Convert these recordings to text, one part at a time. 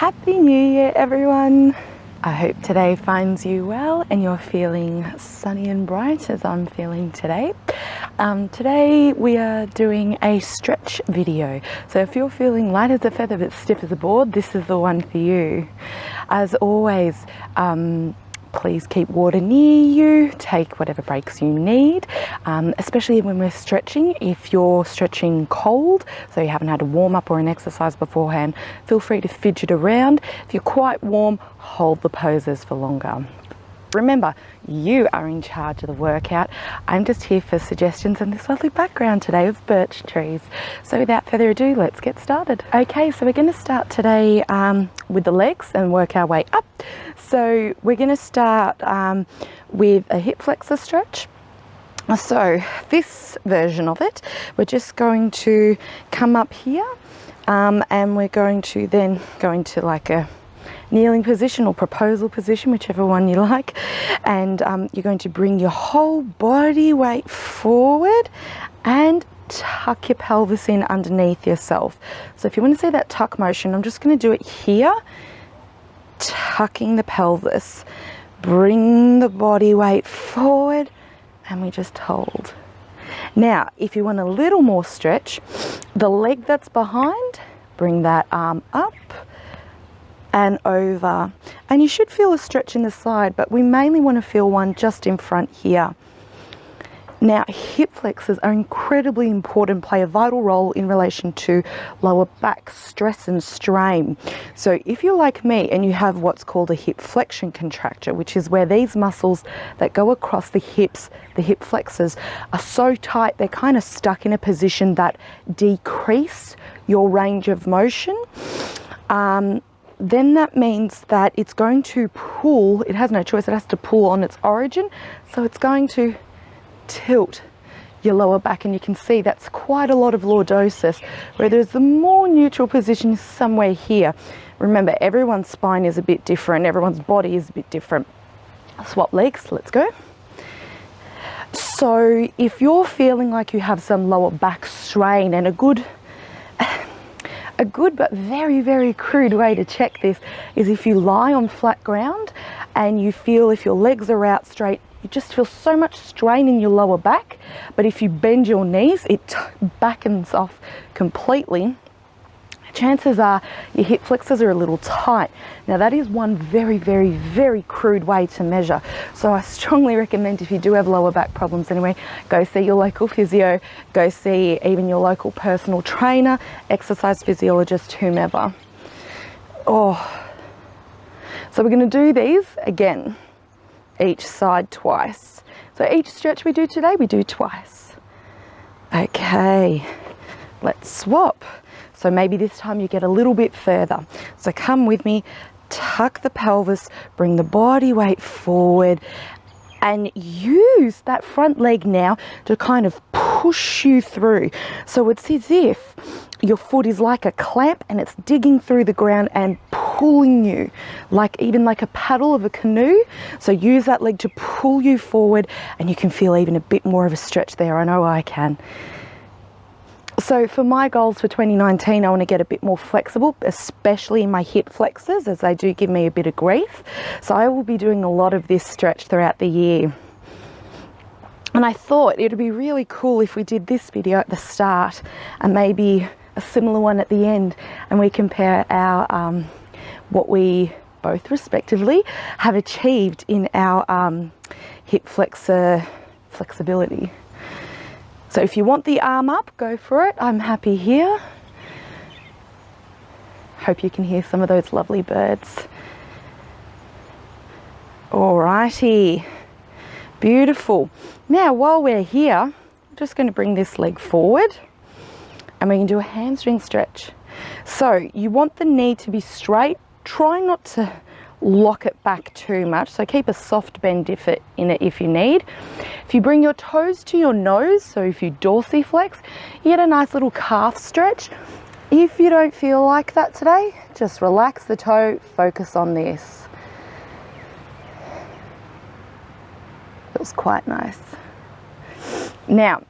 Happy New Year, everyone! I hope today finds you well and you're feeling sunny and bright as I'm feeling today. Today we are doing a stretch video. So if you're feeling light as a feather but stiff as a board, this is the one for you. As always, please keep water near you, take whatever breaks you need, especially when we're stretching. If you're stretching cold, so you haven't had a warm up or an exercise beforehand, feel free to fidget around. If you're quite warm, hold the poses for longer. Remember, you are in charge of the workout. I'm just here for suggestions and this lovely background today of birch trees. So without further ado, let's get started. Okay, so we're going to start today with the legs and work our way up. So we're going to start with a hip flexor stretch. So this version of it, we're just going to come up here and we're going to then go into like a kneeling position or proposal position, whichever one you like, and you're going to bring your whole body weight forward and tuck your pelvis in underneath yourself. So if you want to see that tuck motion, I'm just going to do it here, tucking the pelvis, bring the body weight forward, and we just hold. Now if you want a little more stretch, the leg that's behind, bring that arm up and over, and you should feel a stretch in the side, but we mainly want to feel one just in front here. Now hip flexors are incredibly important, play a vital role in relation to lower back stress and strain. So if you're like me and you have what's called a hip flexion contracture, which is where these muscles that go across the hips, the hip flexors, are so tight they're kind of stuck in a position that decrease your range of motion, then that means that it's going to pull, it has no choice, it has to pull on its origin, so it's going to tilt your lower back, and you can see that's quite a lot of lordosis, where there's the more neutral position somewhere here. Remember, everyone's spine is a bit different, everyone's body is a bit different. Swap legs, let's go. So if you're feeling like you have some lower back strain, and a good but very, very crude way to check this is if you lie on flat ground and you feel, if your legs are out straight, you just feel so much strain in your lower back, but if you bend your knees, it backens off completely. Chances are your hip flexors are a little tight. Now that is one very, very, very crude way to measure. So I strongly recommend, if you do have lower back problems anyway, go see your local physio, go see even your local personal trainer, exercise physiologist, whomever. So we're going to do these again, each side twice. So each stretch we do today, we do twice. Okay, let's swap. So maybe this time you get a little bit further. So come with me, tuck the pelvis, bring the body weight forward, and use that front leg now to kind of push you through. So it's as if your foot is like a clamp and it's digging through the ground and pulling you, like even like a paddle of a canoe. So use that leg to pull you forward, and you can feel even a bit more of a stretch there. I know I can. So for my goals for 2019, I want to get a bit more flexible, especially in my hip flexors, as they do give me a bit of grief. So I will be doing a lot of this stretch throughout the year. And I thought it would be really cool if we did this video at the start and maybe a similar one at the end, and we compare our what we both respectively have achieved in our hip flexor flexibility. So if you want the arm up, go for it. I'm happy here. Hope you can hear some of those lovely birds. Alrighty, beautiful. Now while we're here, I'm just going to bring this leg forward and we can do a hamstring stretch. So you want the knee to be straight. Try not to lock it back too much, so keep a soft bend in it if you need. If you bring your toes to your nose, so if you dorsiflex, you get a nice little calf stretch. If you don't feel like that today, just relax the toe, focus on this. Feels quite nice. Now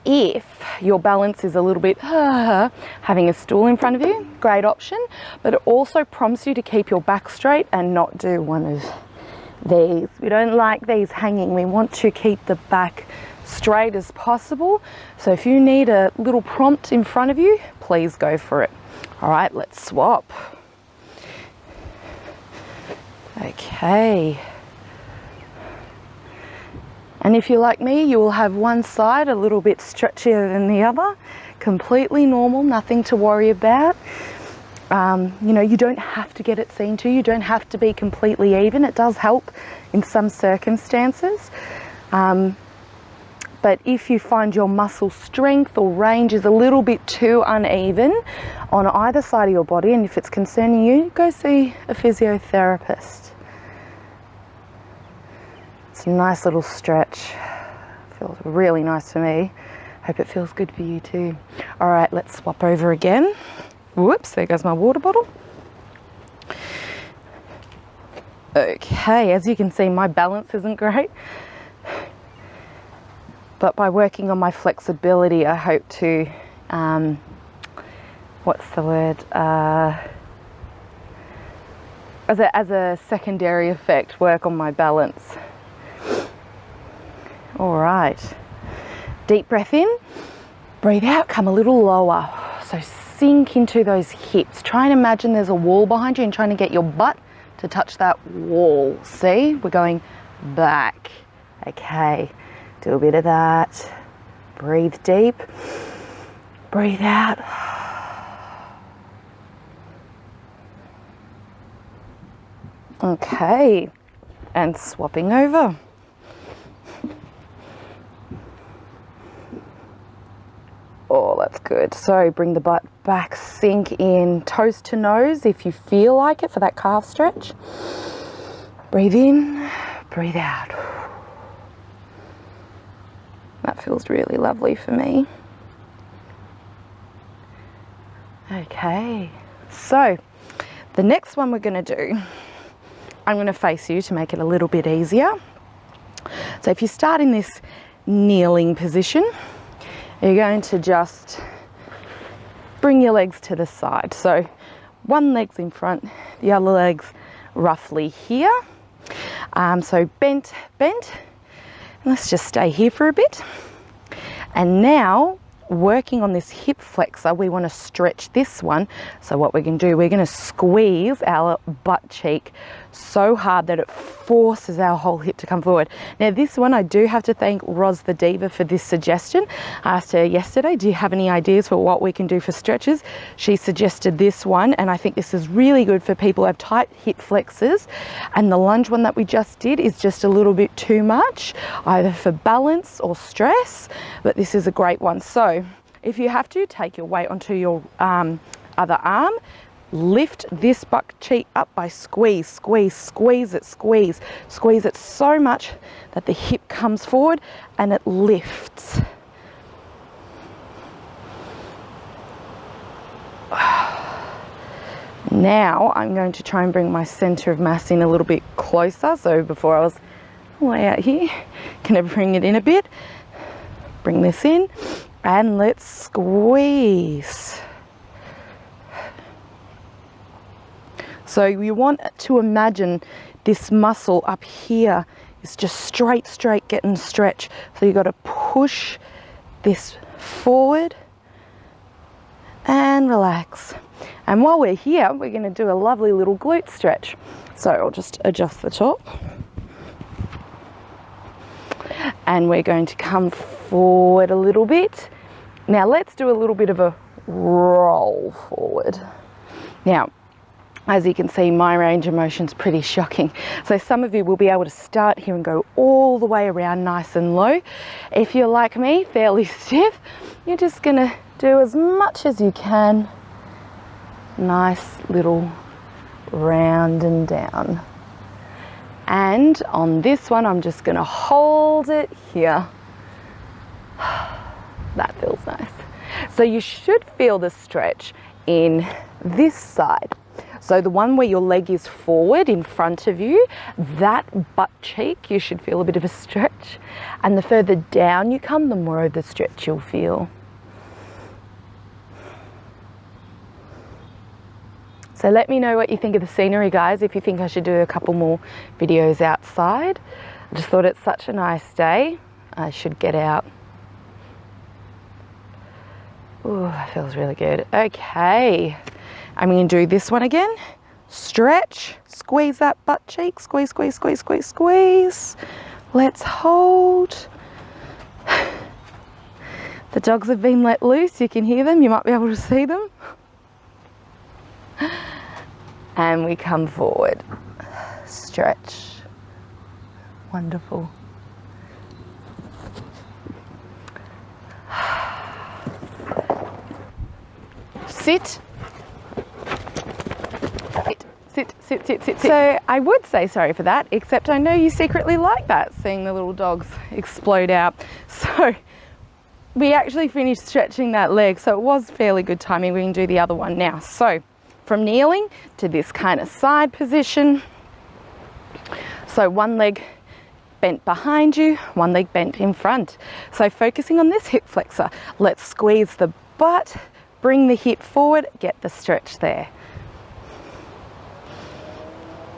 if your balance is a little bit, having a stool in front of you, great option, but it also prompts you to keep your back straight and not do one of these. We don't like these hanging. We want to keep the back straight as possible. So if you need a little prompt in front of you, please go for it. All right, let's swap. Okay. And if you're like me, you will have one side a little bit stretchier than the other. Completely normal, nothing to worry about. You know, you don't have to get it seen to. You don't have to be completely even. It does help in some circumstances. But if you find your muscle strength or range is a little bit too uneven on either side of your body, and if it's concerning you, go see a physiotherapist. It's a nice little stretch. Feels really nice for me. Hope it feels good for you too. All right, let's swap over again. Whoops, there goes my water bottle. Okay, as you can see, my balance isn't great. But by working on my flexibility, I hope to, what's the word? As a secondary effect, work on my balance. All right, deep breath in, breathe out, come a little lower. So sink into those hips. Try and imagine there's a wall behind you and trying to get your butt to touch that wall. See, we're going back. Okay, do a bit of that. Breathe deep, breathe out. Okay, and swapping over. Oh, that's good. So bring the butt back, sink in, toes to nose if you feel like it for that calf stretch. Breathe in, breathe out. That feels really lovely for me. Okay, so the next one we're going to do, I'm going to face you to make it a little bit easier. So if you start in this kneeling position, you're going to just bring your legs to the side. So one leg's in front, the other leg's roughly here. So bent. And let's just stay here for a bit. And now, working on this hip flexor, we want to stretch this one. So what we're going to do, we're going to squeeze our butt cheek so hard that it forces our whole hip to come forward. Now this one, I do have to thank Roz the Diva for this suggestion. I asked her yesterday, do you have any ideas for what we can do for stretches? She suggested this one, and I think this is really good for people who have tight hip flexors, and the lunge one that we just did is just a little bit too much, either for balance or stress, but this is a great one. So if you have to, take your weight onto your other arm, lift this butt cheek up by squeeze it so much that the hip comes forward and it lifts. Now I'm going to try and bring my center of mass in a little bit closer. So before I was way out here, gonna bring it in a bit, bring this in, and let's squeeze. So you want to imagine this muscle up here is just straight getting stretched. So you've got to push this forward and relax. And while we're here, we're going to do a lovely little glute stretch. So I'll just adjust the top. And we're going to come forward a little bit. Now let's do a little bit of a roll forward. Now, as you can see, my range of motion is pretty shocking. So some of you will be able to start here and go all the way around nice and low. If you're like me, fairly stiff, you're just gonna do as much as you can. Nice little round and down. And on this one, I'm just gonna hold it here. That feels nice. So you should feel the stretch in this side. So the one where your leg is forward in front of you, that butt cheek, you should feel a bit of a stretch. And the further down you come, the more of the stretch you'll feel. So let me know what you think of the scenery, guys, if you think I should do a couple more videos outside. I just thought it's such a nice day. I should get out. Ooh, that feels really good. Okay, I'm going to do this one again. Stretch, squeeze that butt cheek, squeeze, squeeze, squeeze, squeeze, squeeze. Let's hold. The dogs have been let loose. You can hear them. You might be able to see them. And we come forward. Stretch. Wonderful. Sit. Sit, sit, sit, sit. So I would say sorry for that, except I know you secretly like that, seeing the little dogs explode out. So we actually finished stretching that leg, so it was fairly good timing. We can do the other one now. So from kneeling to this kind of side position. So one leg bent behind you, one leg bent in front. So focusing on this hip flexor, let's squeeze the butt, bring the hip forward, get the stretch there.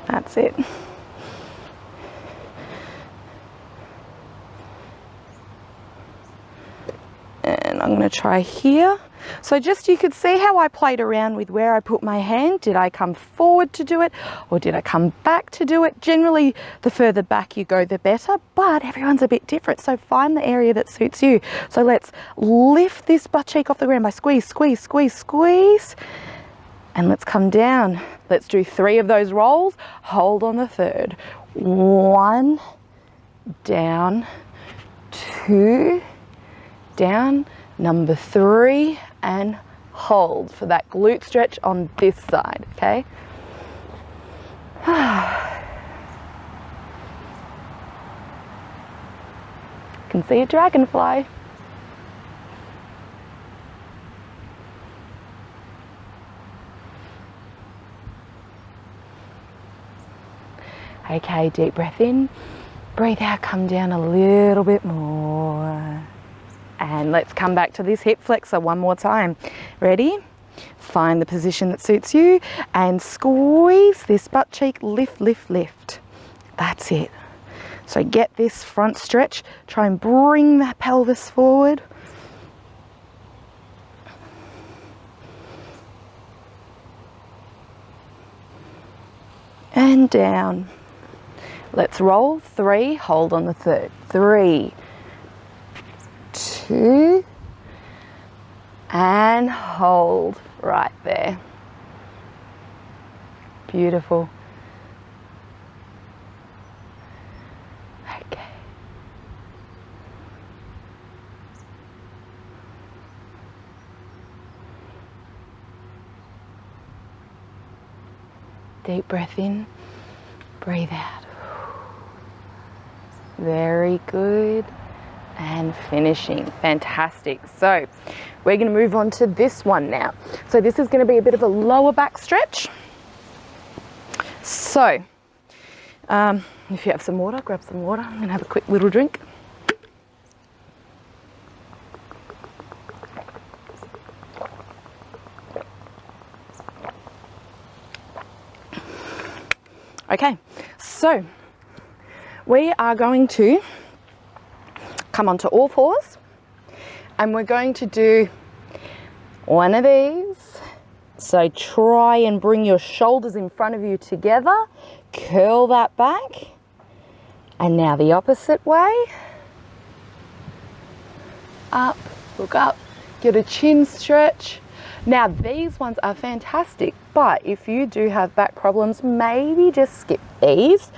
That's it. And I'm going to try here. So just you could see how I played around with where I put my hand. Did I come forward to do it, or did I come back to do it? Generally, the further back you go, the better, but everyone's a bit different. So find the area that suits you. So let's lift this butt cheek off the ground by squeeze, squeeze, squeeze, squeeze. And let's come down. Let's do 3 of those rolls. Hold on the third. 1, down, 2, down, number 3, and hold for that glute stretch on this side, okay? Can see a dragonfly. Okay, deep breath in, breathe out, come down a little bit more. And let's come back to this hip flexor one more time. Ready? Find the position that suits you and squeeze this butt cheek, lift, lift, lift. That's it. So get this front stretch, try and bring that pelvis forward. And down. Let's roll 3, hold on the third. 3, 2, and hold right there. Beautiful. Okay. Deep breath in, breathe out. Very good. And finishing. Fantastic. So we're going to move on to this one now. So this is going to be a bit of a lower back stretch. So if you have some water, grab some water. I'm going to have a quick little drink. Okay, so we are going to come onto all fours and we're going to do one of these. So try and bring your shoulders in front of you together, curl that back, and now the opposite way. Up, look up, get a chin stretch. Now these ones are fantastic, but if you do have back problems, maybe just skip these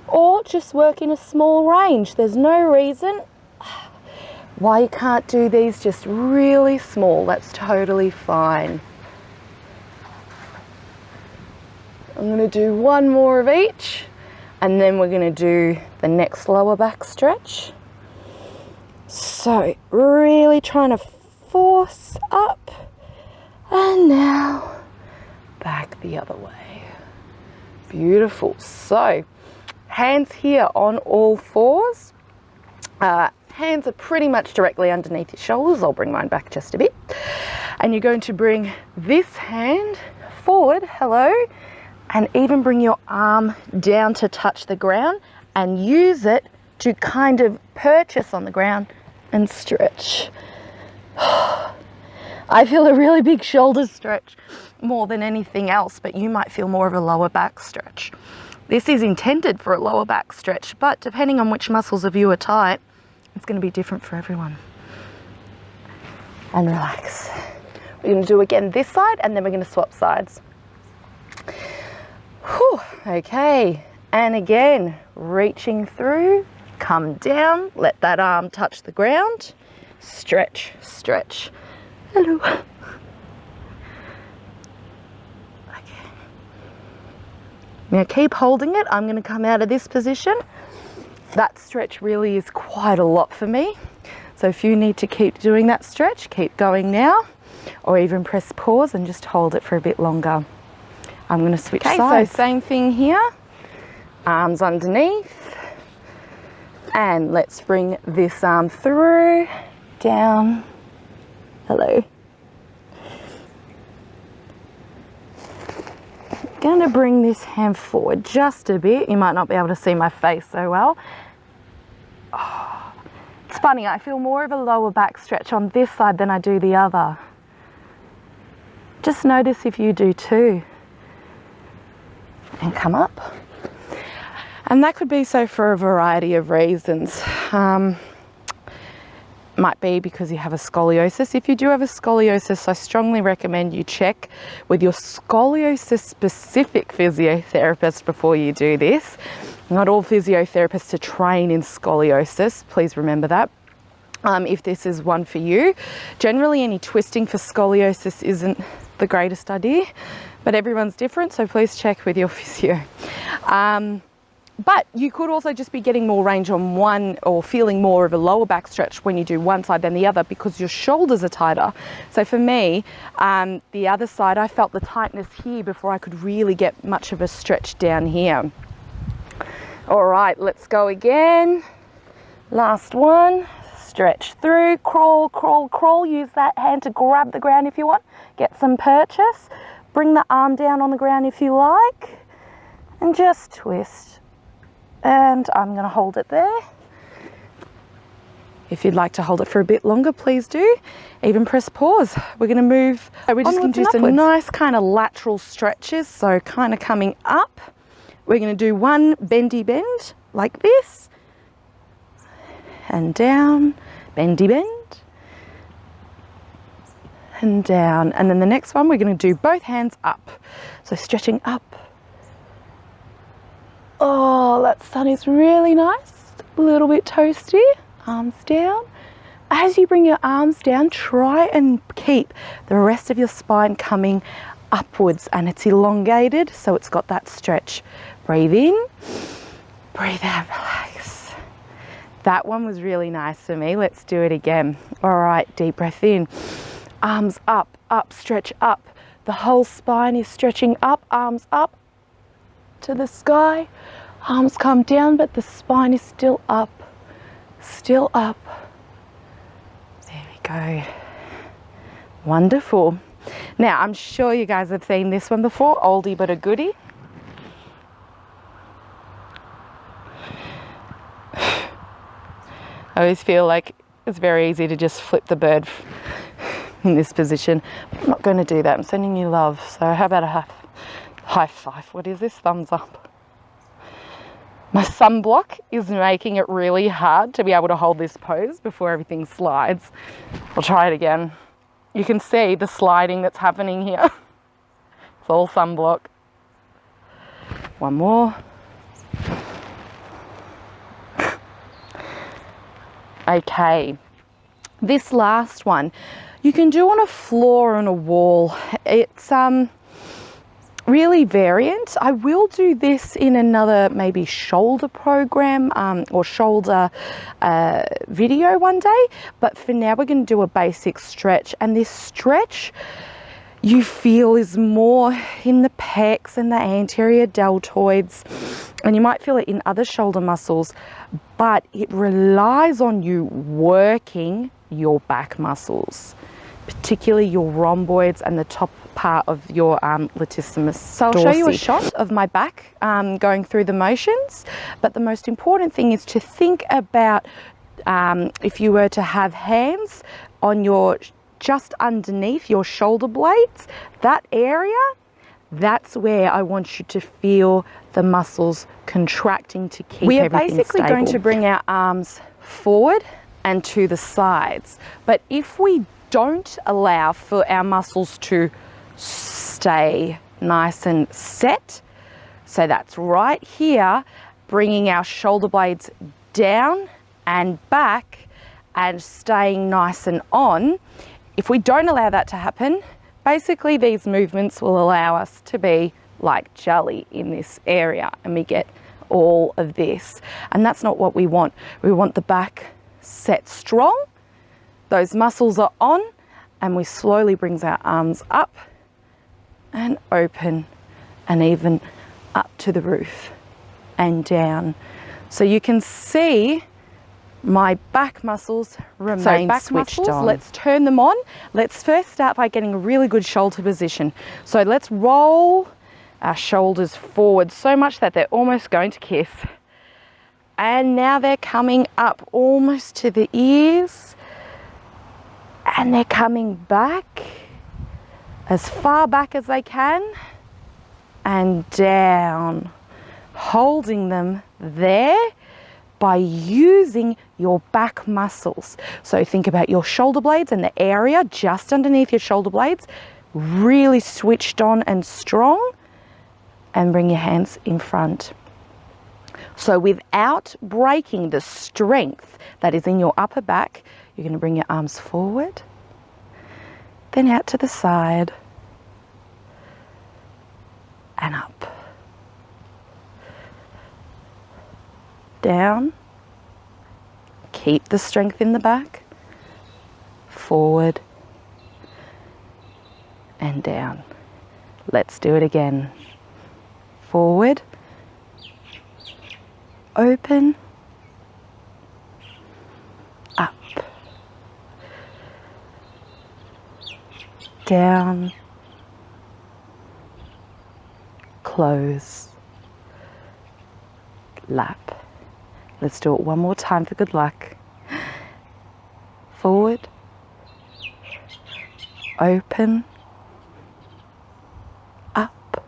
or just work in a small range. There's no reason why you can't do these just really small. That's totally fine. I'm going to do one more of each and then we're going to do the next lower back stretch. So really trying to force up and now back the other way. Beautiful. So hands here on all fours. Hands are pretty much directly underneath your shoulders. I'll bring mine back just a bit. And you're going to bring this hand forward, hello, and even bring your arm down to touch the ground and use it to kind of purchase on the ground and stretch. I feel a really big shoulder stretch more than anything else, but you might feel more of a lower back stretch. This is intended for a lower back stretch, but depending on which muscles of you are tight, it's going to be different for everyone. And relax. We're going to do again this side, and then we're going to swap sides. Whew. Okay, and again, reaching through, come down, let that arm touch the ground, stretch, stretch. Hello. Okay. Now keep holding it. I'm going to come out of this position. That stretch really is quite a lot for me. So if you need to keep doing that stretch, keep going now, or even press pause and just hold it for a bit longer. I'm going to switch sides. So same thing here, arms underneath, and let's bring this arm through, down, hello. Going to bring this hand forward just a bit. You might not be able to see my face so well. Oh, it's funny, I feel more of a lower back stretch on this side than I do the other. Just notice if you do too. And come up. And that could be so for a variety of reasons. Might be because you have a scoliosis. If you do have a scoliosis, I strongly recommend you check with your scoliosis specific physiotherapist before you do this. Not all physiotherapists are trained in scoliosis, please remember that. If this is one for you, generally any twisting for scoliosis isn't the greatest idea, but everyone's different, so please check with your physio. But you could also just be getting more range on one, or feeling more of a lower back stretch when you do one side than the other because your shoulders are tighter. So for me, the other side, I felt the tightness here before I could really get much of a stretch down here. All right, let's go again. Last one, stretch through, crawl, crawl, crawl. Use that hand to grab the ground if you want. Get some purchase. Bring the arm down on the ground if you like, and just twist. And I'm going to hold it there. If you'd like to hold it for a bit longer, please do. Even press pause. We're going to move. We're just going to do some nice kind of lateral stretches. So kind of coming up. We're going to do one bendy bend like this. And down, bendy bend. And down. And then the next one, we're going to do both hands up. So stretching up. Oh, that sun is really nice, a little bit toasty, arms down. As you bring your arms down, try and keep the rest of your spine coming upwards, and it's elongated, so it's got that stretch. Breathe in, breathe out, relax. That one was really nice for me. Let's do it again. All right, deep breath in, arms up, up, stretch up. The whole spine is stretching up, arms up to the sky. Arms come down, but the spine is still up, still up. There we go. Wonderful. Now, I'm sure you guys have seen this one before, oldie but a goodie. I always feel like it's very easy to just flip the bird in this position. I'm not going to do that. I'm sending you love. So how about a high five? What is this? Thumbs up. My sunblock is making it really hard to be able to hold this pose before everything slides. I'll try it again. You can see the sliding that's happening here. It's all sunblock. One more. Okay, this last one you can do on a floor or on a wall. It's really variant. I will do this in another maybe shoulder program or shoulder video one day, but for now we're going to do a basic stretch. And this stretch, you feel is more in the pecs and the anterior deltoids, and you might feel it in other shoulder muscles, but it relies on you working your back muscles, particularly your rhomboids and the top part of your latissimus. So I'll show you a shot of my back going through the motions, but the most important thing is to think about if you were to have hands on your just underneath your shoulder blades, that area, that's where I want you to feel the muscles contracting to keep everything stable. We are basically going to bring our arms forward and to the sides, but if we don't allow for our muscles to stay nice and set, so that's right here, bringing our shoulder blades down and back and staying nice and on. If we don't allow that to happen, basically these movements will allow us to be like jelly in this area, and we get all of this, and that's not what we want. We want the back set strong, those muscles are on, and we slowly brings our arms up and open and even up to the roof and down. So you can see my back muscles remain switched on. Let's turn them on. Let's first start by getting a really good shoulder position. So let's roll our shoulders forward so much that they're almost going to kiss. And now they're coming up almost to the ears. And they're coming back as far back as they can and down, holding them there by using your back muscles. So think about your shoulder blades and the area just underneath your shoulder blades, really switched on and strong, and bring your hands in front. So without breaking the strength that is in your upper back, you're going to bring your arms forward, then out to the side, and up. Down, keep the strength in the back, forward, and down. Let's do it again. Forward, open, up, down, close, lap. Let's do it one more time for good luck. Forward, open, up,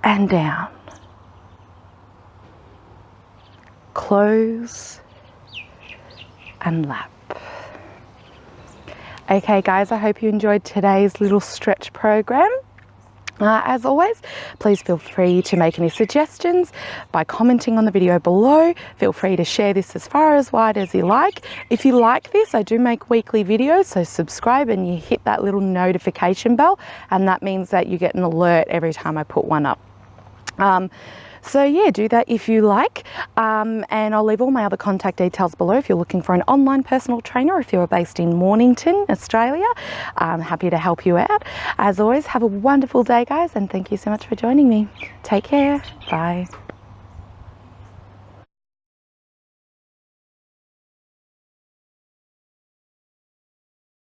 and down. Close and lap. Okay guys, I hope you enjoyed today's little stretch program. As always, please feel free to make any suggestions by commenting on the video below. Feel free to share this as far as wide as you like. If you like this, I do make weekly videos, so subscribe and you hit that little notification bell, and that means that you get an alert every time I put one up. So yeah, do that if you like, and I'll leave all my other contact details below if you're looking for an online personal trainer, or if you're based in Mornington, Australia. I'm happy to help you out. As always, have a wonderful day guys, and thank you so much for joining me. Take care. Bye.